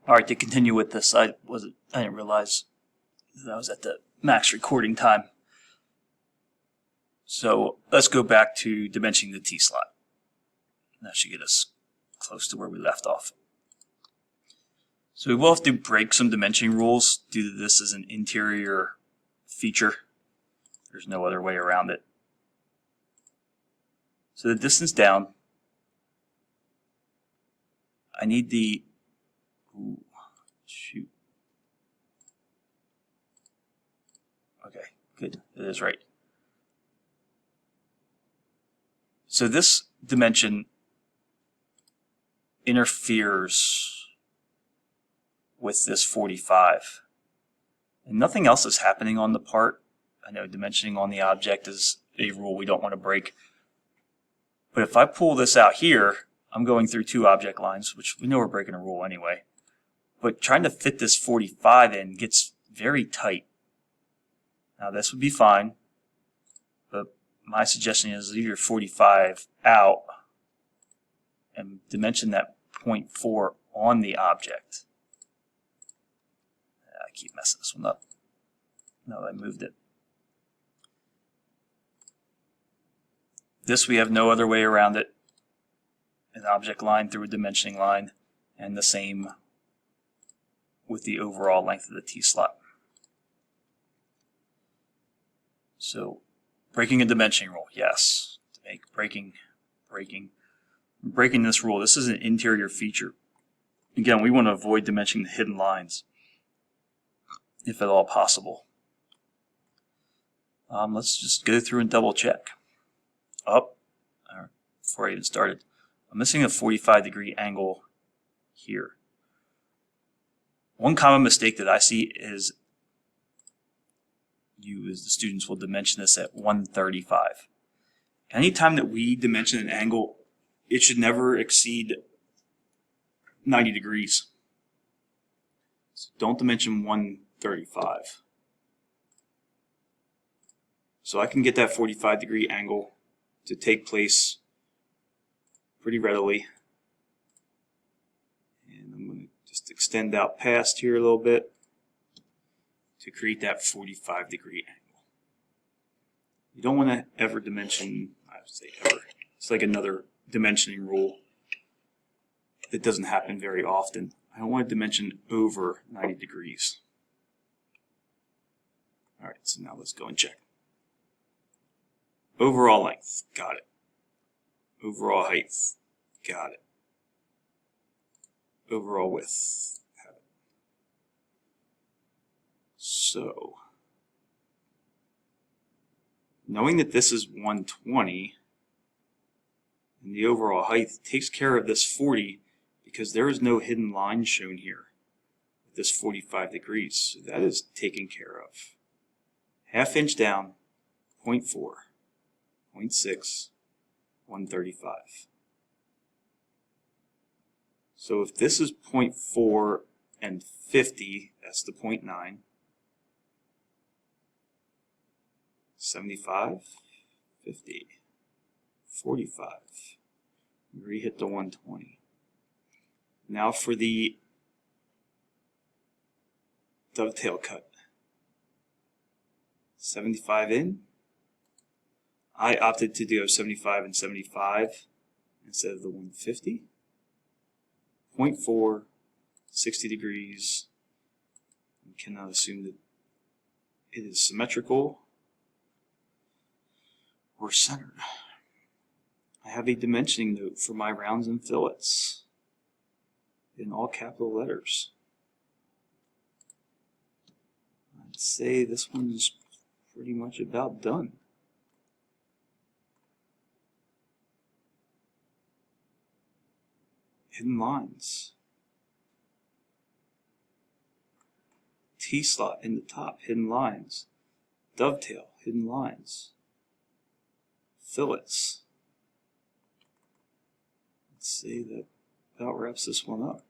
All right, to continue with this, I didn't realize that I was at the max recording time. So let's go back to dimensioning the T-slot. That should get us close to where we left off. So we will have to break some dimensioning rules due to this as an interior feature. There's no other way around it. So the distance down, I need the, okay, good, it is right. So this dimension interferes with this 45. And nothing else is happening on the part. I know dimensioning on the object is a rule we don't want to break. But if I pull this out here, I'm going through two object lines, which we know we're breaking a rule anyway. But trying to fit this 45 in gets very tight. Now this would be fine, but my suggestion is leave your 45 out and dimension that 0.4 on the object. I keep messing this one up. Now that I moved it. This we have no other way around it. An object line through a dimensioning line, and the same with the overall length of the T-slot. So breaking a dimensioning rule, yes. To make breaking this rule. This is an interior feature. Again, we want to avoid dimensioning the hidden lines, if at all possible. Let's just go through and double check. Before I even started, I'm missing a 45-degree angle here. One common mistake that I see is you, as the students, will dimension this at 135. Anytime that we dimension an angle, it should never exceed 90 degrees. So don't dimension 135. So I can get that 45-degree angle to take place pretty readily. And I'm going to just extend out past here a little bit to create that 45-degree angle. You don't want to ever dimension, I would say ever. It's like another dimensioning rule that doesn't happen very often. I don't want to dimension over 90 degrees. All right, so now let's go and check. Overall length, got it. Overall height, got it. Overall width, have it. So, knowing that this is 120, and the overall height takes care of this 40 because there is no hidden line shown here with this 45 degrees. So that is taken care of. Half inch down, 0.4, 0.6, 135. So if this is 0.4 and 50, that's the 0.9. 75, 50, 45. We re-hit the 120. Now for the dovetail cut. 75 in. I opted to do 75 and 75 instead of the 150. 0.4, 60 degrees. We cannot assume that it is symmetrical or centered. I have a dimensioning note for my rounds and fillets in all capital letters. I'd say this one's pretty much about done. Hidden lines. T-slot in the top, hidden lines. Dovetail, hidden lines. Fillets. Let's see, that about wraps this one up.